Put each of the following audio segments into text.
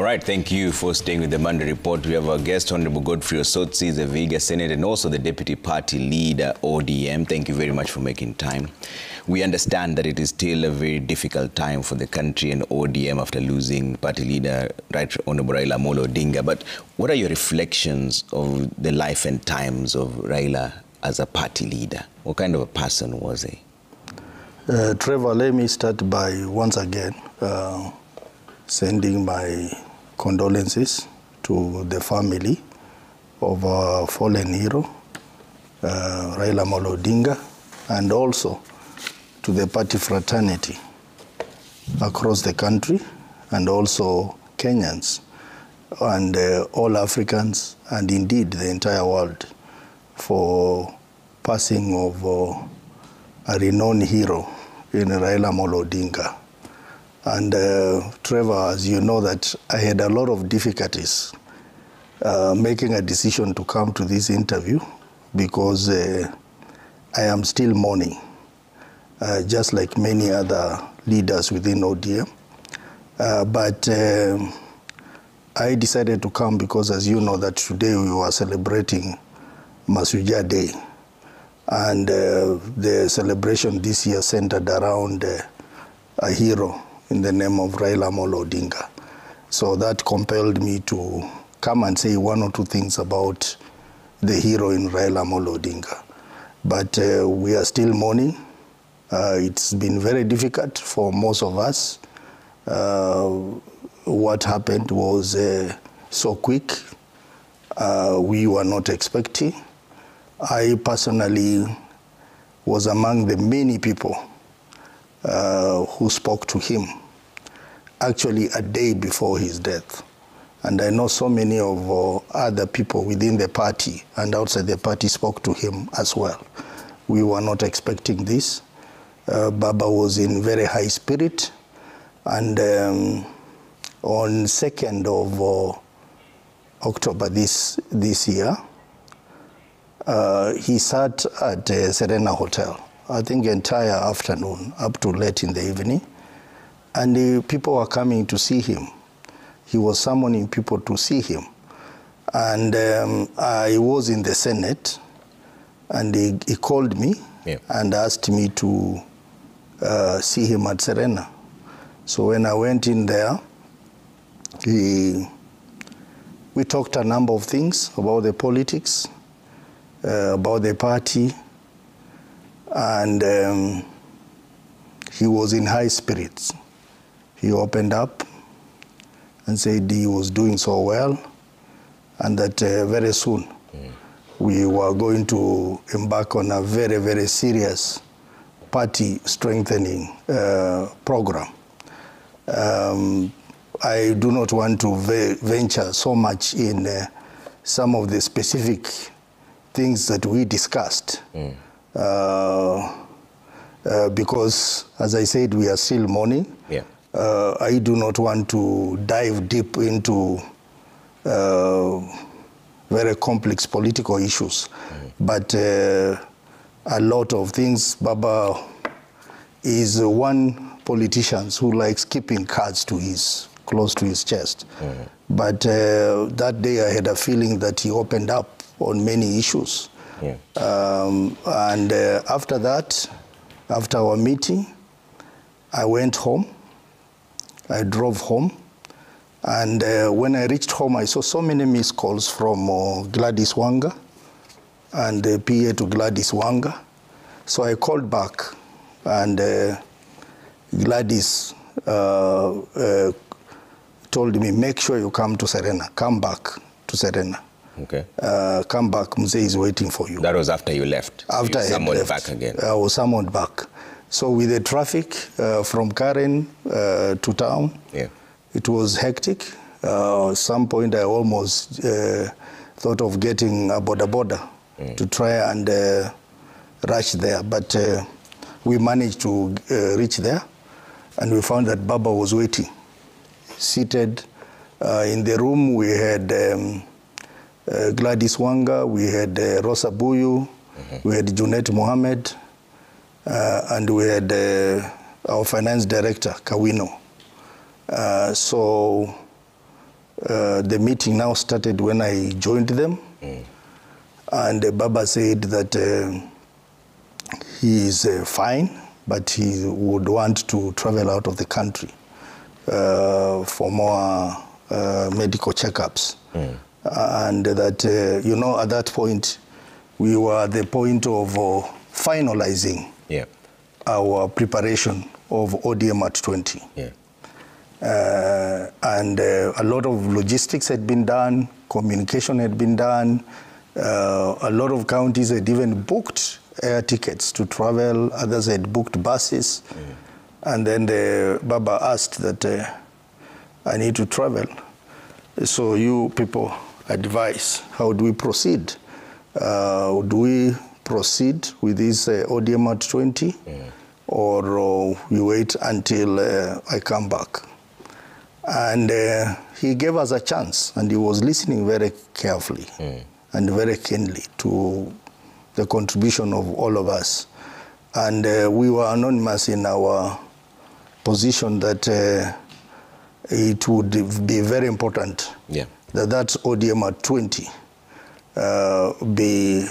All right, thank you for staying with the Monday Report. We have our guest, Honorable Godfrey Osotsi, the Vihiga Senate, and also the Deputy Party Leader, ODM. Thank you very much for making time. We understand that it is still a very difficult time for the country and ODM after losing Party Leader, Right Honorable Raila Odinga. But what are your reflections of the life and times of Raila as a party leader? What kind of a person was he? Trevor, let me start by once again sending my condolences to the family of our fallen hero, Raila Odinga, and also to the party fraternity across the country, and also Kenyans and all Africans, and indeed the entire world, for passing of a renowned hero in Raila Odinga. And Trevor, as you know, that I had a lot of difficulties making a decision to come to this interview because I am still mourning, just like many other leaders within ODM. But I decided to come because, as you know, that today we were celebrating Masuja Day. And the celebration this year centered around a hero in the name of Raila Odinga. So that compelled me to come and say one or two things about the hero in Raila Odinga. But we are still mourning. It's been very difficult for most of us. What happened was so quick. We were not expecting. I personally was among the many people who spoke to him, actually a day before his death. And I know so many of other people within the party and outside the party spoke to him as well. We were not expecting this. Baba was in very high spirit. And on 2nd of October this year, he sat at Serena Hotel, I think entire afternoon up to late in the evening, and the people were coming to see him. He was summoning people to see him. And I was in the Senate, and he called me and asked me to see him at Serena. So when I went in there, we talked a number of things about the politics, about the party, and he was in high spirits. He opened up and said he was doing so well, and that very soon we were going to embark on a very, very serious party strengthening program. I do not want to venture so much in some of the specific things that we discussed, because, as I said, we are still mourning. I do not want to dive deep into very complex political issues, but a lot of things. Baba is one politician who likes keeping cards close to his chest. But that day I had a feeling that he opened up on many issues. And after that, after our meeting, I went home. I drove home. And when I reached home, I saw so many missed calls from Gladys Wanga and the PA to Gladys Wanga. So I called back, and Gladys told me, make sure you come to Serena. Come back to Serena. Okay. Come back, Mzee is waiting for you. That was after you left. After I had left. Back again. I was summoned back. So with the traffic from Karen to town, it was hectic. At some point I almost thought of getting a boda to try and rush there. But we managed to reach there, and we found that Baba was waiting. Seated in the room, we had Gladys Wanga, we had Rosa Buyu, we had Junet Mohammed, and we had our finance director, Kawino. So the meeting now started when I joined them. And Baba said that he is fine, but he would want to travel out of the country for more medical checkups. And that, you know, at that point, we were at the point of finalizing our preparation of ODM at 20. And a lot of logistics had been done, communication had been done. A lot of counties had even booked air tickets to travel. Others had booked buses. And then Baba asked that I need to travel. So you people advise, how do we proceed? Do we proceed with this ODM at 20? Or we wait until I come back? And he gave us a chance, and he was listening very carefully and very keenly to the contribution of all of us. And we were anonymous in our position that it would be very important that ODM at 20 be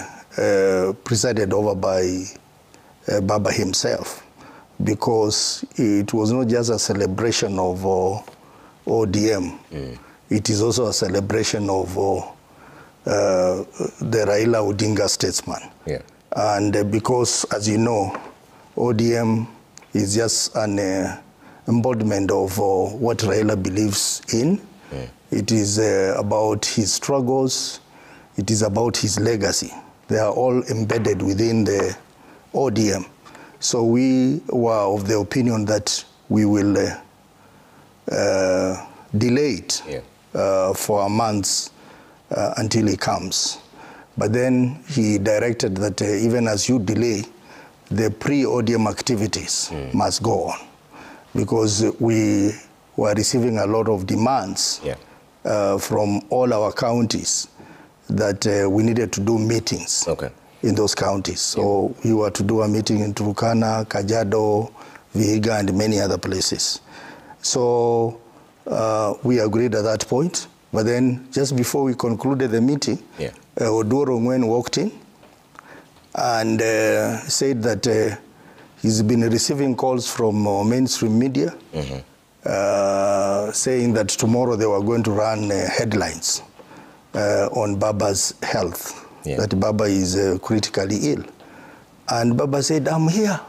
presided over by Baba himself, because it was not just a celebration of ODM. It is also a celebration of the Raila Odinga statesman. And because, as you know, ODM is just an embodiment of what Raila believes in. It is about his struggles. It is about his legacy. They are all embedded within the ODM. So we were of the opinion that we will delay it for a month until he comes. But then he directed that even as you delay, the pre-ODM activities must go on, because we were receiving a lot of demands from all our counties that we needed to do meetings in those counties. So we were to do a meeting in Turkana, Kajiado, Vihiga, and many other places. So we agreed at that point. But then just before we concluded the meeting, Odoro Ngwen walked in and said that he's been receiving calls from mainstream media saying that tomorrow they were going to run headlines on Baba's health, that Baba is critically ill. And Baba said, I'm here,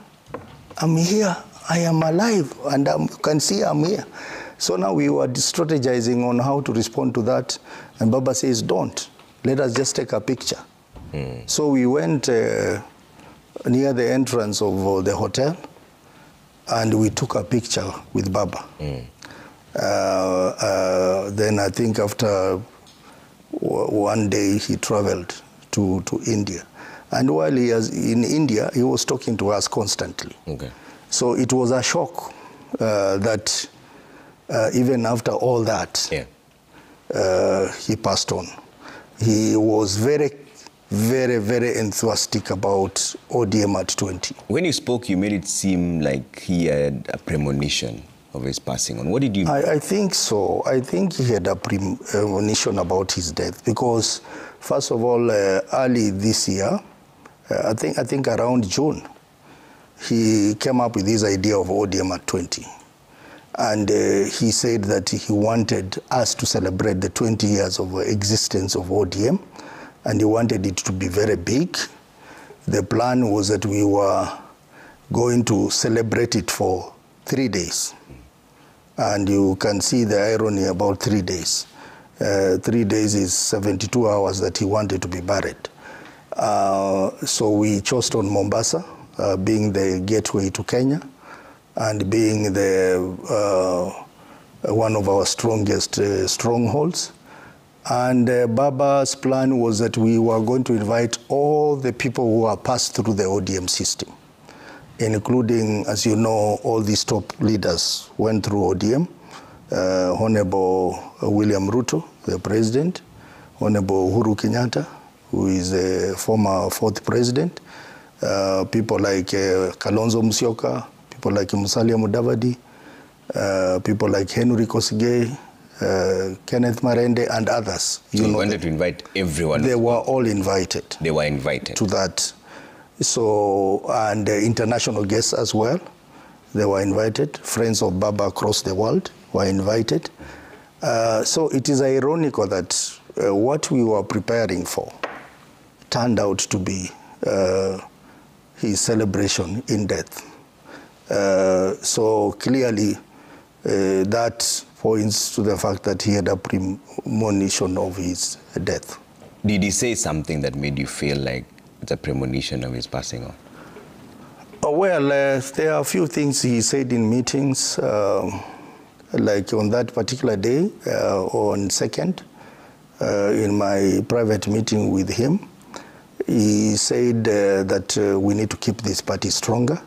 I am alive, and you can see I'm here. So now we were strategizing on how to respond to that, and Baba says, don't, let us just take a picture. So we went near the entrance of the hotel, and we took a picture with Baba. Then I think after one day he traveled to India. And while he was in India, he was talking to us constantly. So it was a shock that even after all that, he passed on. He was very, very, very enthusiastic about ODM at 20. When you spoke, you made it seem like he had a premonition of his passing on. What did you mean? I think so. I think he had a premonition about his death, because first of all, early this year, I think around June, he came up with this idea of ODM at 20. And he said that he wanted us to celebrate the 20 years of existence of ODM, and he wanted it to be very big. The plan was that we were going to celebrate it for 3 days. And you can see the irony about 3 days. 3 days is 72 hours that he wanted to be buried. So we chose on Mombasa, being the gateway to Kenya, and being the one of our strongest strongholds. And Baba's plan was that we were going to invite all the people who are passed through the ODM system, including, as you know, all these top leaders went through ODM. Honorable William Ruto, the president, Honorable Uhuru Kenyatta, who is a former 4th president, people like Kalonzo Musyoka, people like Musalia Mudavadi, people like Henry Kosigei, Kenneth Marende, and others. So you wanted to invite everyone? They were all invited. They were invited. To that. So, and international guests as well. They were invited. Friends of Baba across the world were invited. So it is ironical that what we were preparing for turned out to be his celebration in death. So clearly that points to the fact that he had a premonition of his death. Did he say something that made you feel like it's a premonition of his passing on? Well, there are a few things he said in meetings, like on that particular day, on 2nd, in my private meeting with him. He said that we need to keep this party stronger.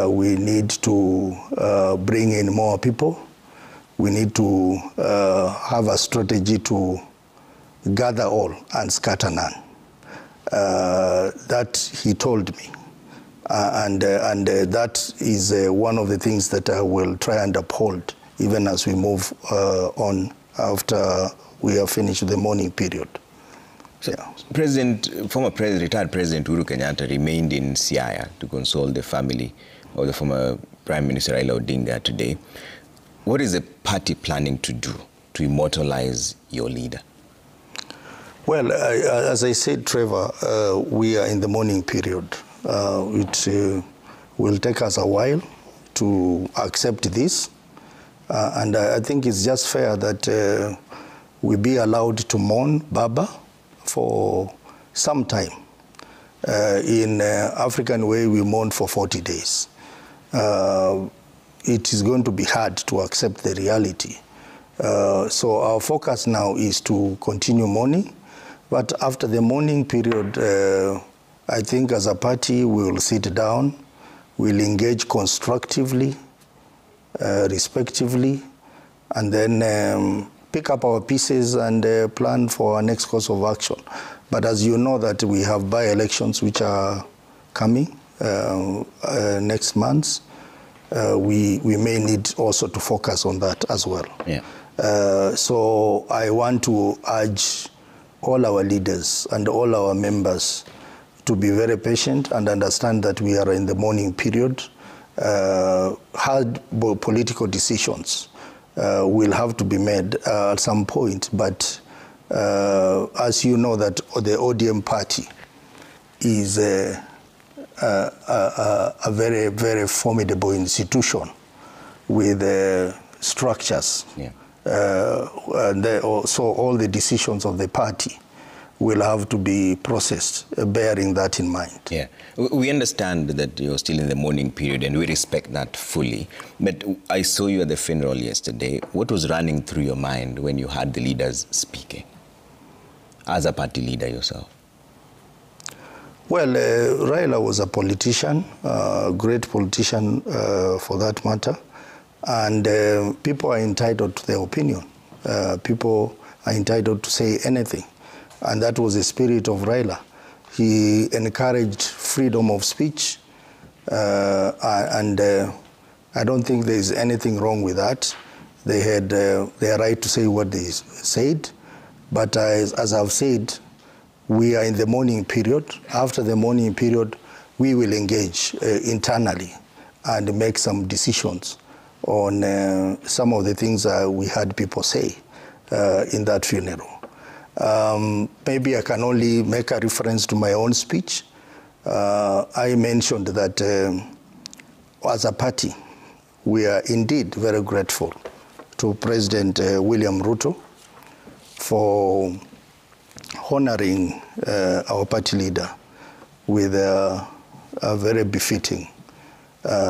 We need to bring in more people. We need to have a strategy to gather all and scatter none. That he told me. And that is one of the things that I will try and uphold even as we move on after we have finished the mourning period. So, retired President Uhuru Kenyatta remained in Siaya to console the family of the former Prime Minister Raila Odinga today. What is the party planning to do to immortalize your leader? Well, as I said, Trevor, we are in the mourning period. It will take us a while to accept this. And I think it's just fair that we be allowed to mourn Baba for some time. In African way, we mourn for 40 days. It is going to be hard to accept the reality. So our focus now is to continue mourning. But after the mourning period, I think as a party, we will sit down, we'll engage constructively, respectively, and then pick up our pieces and plan for our next course of action. But as you know that we have by-elections which are coming next month, we may need also to focus on that as well. Yeah. So I want to urge all our leaders and all our members to be very patient and understand that we are in the mourning period. Hard political decisions will have to be made at some point, but as you know that the ODM party is a very, very formidable institution with structures. Yeah. So all the decisions of the party will have to be processed, bearing that in mind. Yeah, we understand that you're still in the mourning period and we respect that fully. But I saw you at the funeral yesterday. What was running through your mind when you heard the leaders speaking, as a party leader yourself? Well, Raila was a politician, a great politician for that matter. And people are entitled to their opinion. People are entitled to say anything. And that was the spirit of Raila. He encouraged freedom of speech. And I don't think there is anything wrong with that. They had their right to say what they said. But as I've said, we are in the mourning period. After the mourning period, we will engage internally and make some decisions on some of the things we had people say in that funeral. Maybe I can only make a reference to my own speech. I mentioned that as a party, we are indeed very grateful to President William Ruto for honoring our party leader with a very befitting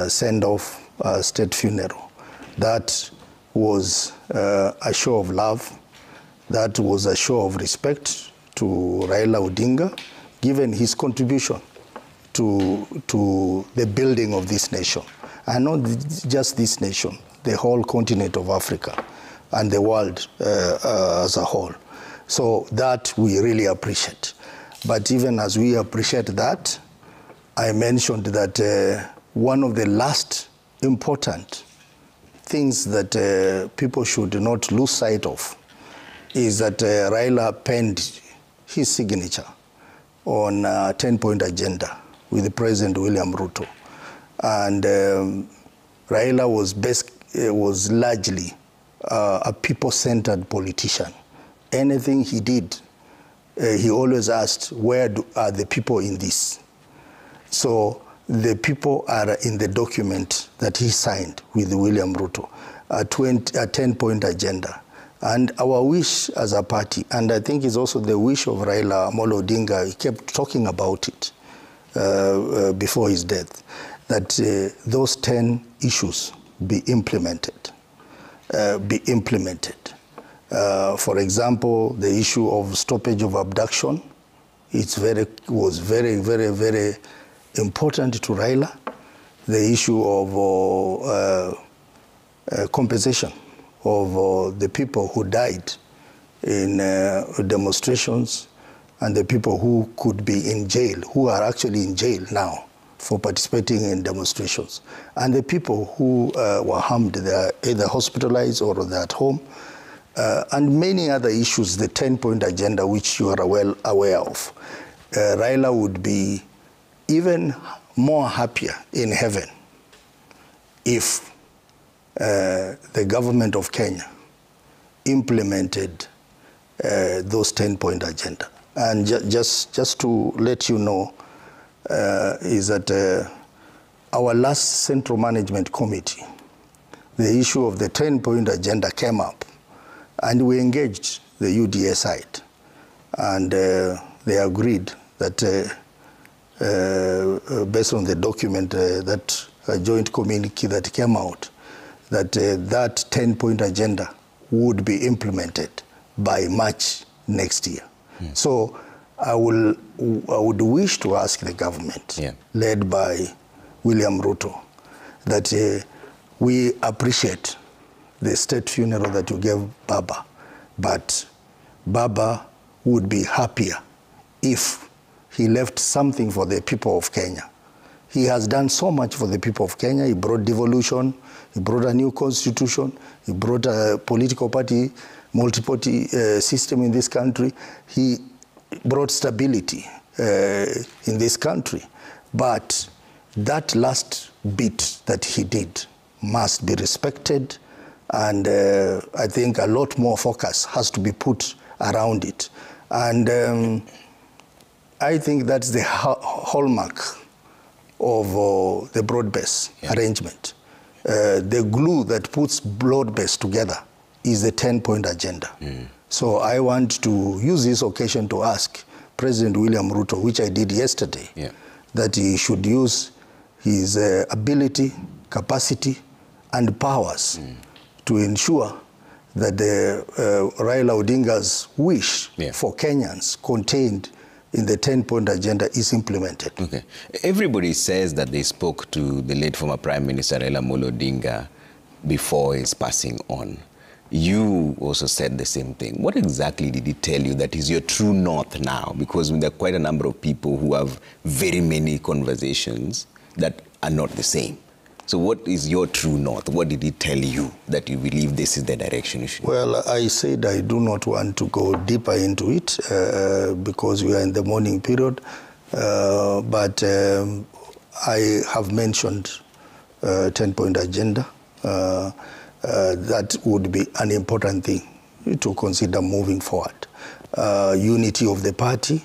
send-off state funeral. That was a show of love. That was a show of respect to Raila Odinga, given his contribution to the building of this nation. And not just this nation, the whole continent of Africa and the world as a whole. So that we really appreciate. But even as we appreciate that, I mentioned that one of the last important things that people should not lose sight of is that Raila penned his signature on a 10-point agenda with President William Ruto. And Raila was largely a people-centered politician. Anything he did, he always asked, where are the people in this? So the people are in the document that he signed with William Ruto, a 10-point agenda. And our wish as a party, and I think it's also the wish of Raila Amolo Odinga, he kept talking about it before his death, that those 10 issues be implemented. For example, the issue of stoppage of abduction, was very, very, very important to Raila. The issue of compensation of the people who died in demonstrations and the people who could be in jail, who are actually in jail now for participating in demonstrations. And the people who were harmed, they are either hospitalized or they're at home. And many other issues, the 10-point agenda, which you are well aware of. Raila would be even more happier in heaven if the government of Kenya implemented those 10-point agenda. And just to let you know, is that our last Central Management Committee, the issue of the 10-point agenda came up, and we engaged the UDA side, and they agreed that based on the document, that joint communique that came out, that that 10-point agenda would be implemented by March next year. So I would wish to ask the government, led by William Ruto, that we appreciate the state funeral that you gave Baba, but Baba would be happier if he left something for the people of Kenya. He has done so much for the people of Kenya. He brought devolution, he brought a new constitution, he brought a political party, multi-party system in this country. He brought stability in this country. But that last bit that he did must be respected, and I think a lot more focus has to be put around it. And I think that's the hallmark of the broad-based arrangement. The glue that puts broad-based together is the 10-point agenda. So I want to use this occasion to ask President William Ruto, which I did yesterday, that he should use his ability, capacity, and powers to ensure that the Raila Odinga's wish for Kenyans contained in the 10-point agenda is implemented. Okay. Everybody says that they spoke to the late former Prime Minister Raila Amolo Odinga before his passing on. You also said the same thing. What exactly did he tell you that is your true north now? Because there are quite a number of people who have very many conversations that are not the same. So what is your true north? What did he tell you that you believe this is the direction you should? Well, I said I do not want to go deeper into it because we are in the morning period. But I have mentioned 10-point agenda. That would be an important thing to consider moving forward. Unity of the party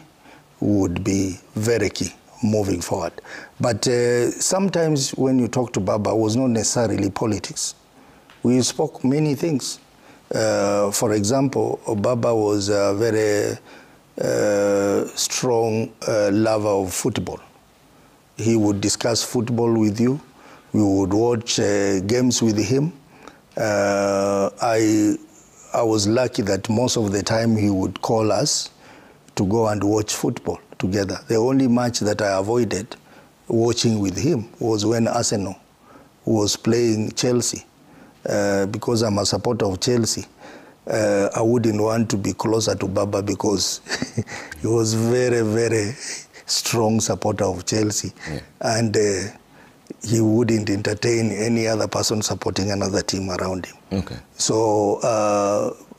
would be very key moving forward. But sometimes when you talk to Baba, it was not necessarily politics. We spoke many things. For example, Baba was a very strong lover of football. He would discuss football with you. We would watch games with him. I was lucky that most of the time he would call us to go and watch football together. The only match that I avoided watching with him was when Arsenal was playing Chelsea. Because I'm a supporter of Chelsea, I wouldn't want to be closer to Baba because he was very, very strong supporter of Chelsea. And he wouldn't entertain any other person supporting another team around him. Okay. So,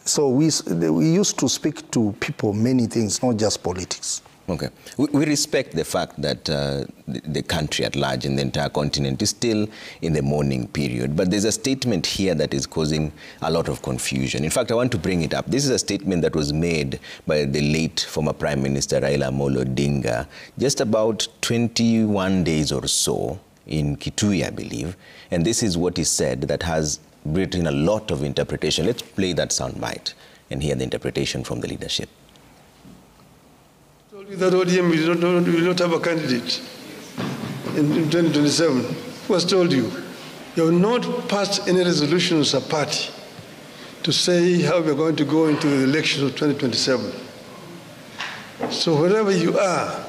so we used to speak to people many things, not just politics. Okay. We respect the fact that the country at large and the entire continent is still in the mourning period, but there's a statement here that is causing a lot of confusion. In fact, I want to bring it up. This is a statement that was made by the late former Prime Minister Raila Odinga just about 21 days or so in Kitui, I believe, and this is what he said that has brought in a lot of interpretation. Let's play that soundbite and hear the interpretation from the leadership. That ODM will not have a candidate in 2027. Who has told you? You have not passed any resolutions as a party to say how we're going to go into the elections of 2027. So wherever you are,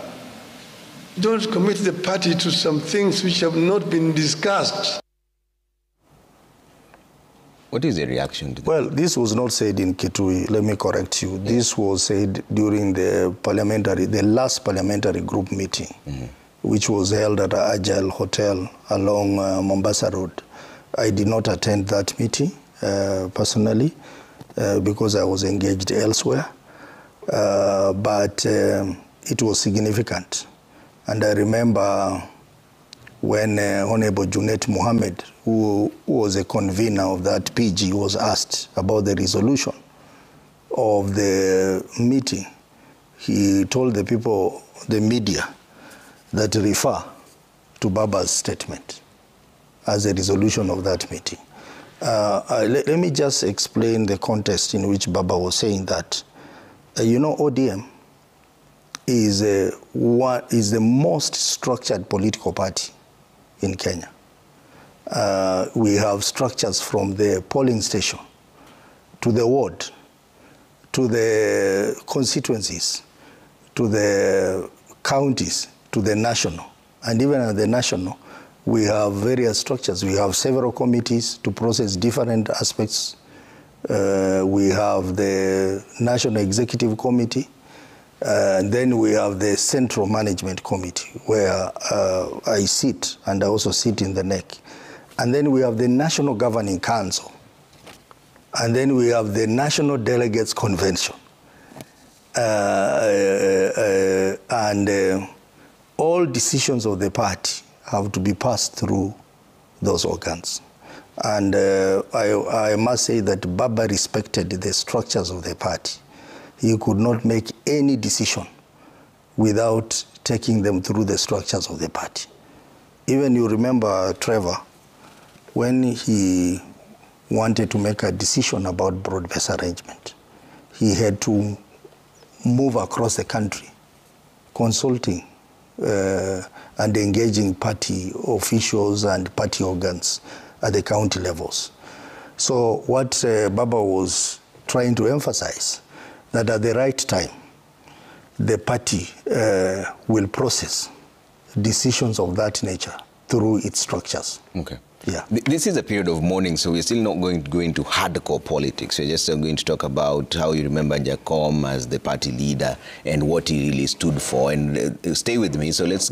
don't commit the party to some things which have not been discussed. What is the reaction to that? Well, this was not said in Kitui. Let me correct you. This was said during the last parliamentary group meeting, which was held at Agile Hotel along Mombasa Road. I did not attend that meeting personally because I was engaged elsewhere, but it was significant. And I remember when Honorable Junet Mohammed, who was a convener of that PG, was asked about the resolution of the meeting, he told the people, the media, that refer to Baba's statement as a resolution of that meeting. Let me just explain the context in which Baba was saying that. You know, ODM is the most structured political party in Kenya. We have structures from the polling station to the ward, to the constituencies, to the counties, to the national. And even at the national, we have various structures. We have several committees to process different aspects. We have the National Executive Committee, and then we have the Central Management Committee, where I sit, and I also sit in the NEC. And then we have the National Governing Council. And then we have the National Delegates Convention. All decisions of the party have to be passed through those organs. And I must say that Baba respected the structures of the party. He could not make any decision without taking them through the structures of the party. Even you remember Trevor, when he wanted to make a decision about broad-based arrangement, he had to move across the country, consulting and engaging party officials and party organs at the county levels. So what Baba was trying to emphasize, that at the right time, the party will process decisions of that nature through its structures. Okay. Yeah. This is a period of mourning, so we're still not going to go into hardcore politics. We're just going to talk about how you remember Jacom as the party leader and what he really stood for. And stay with me, so let's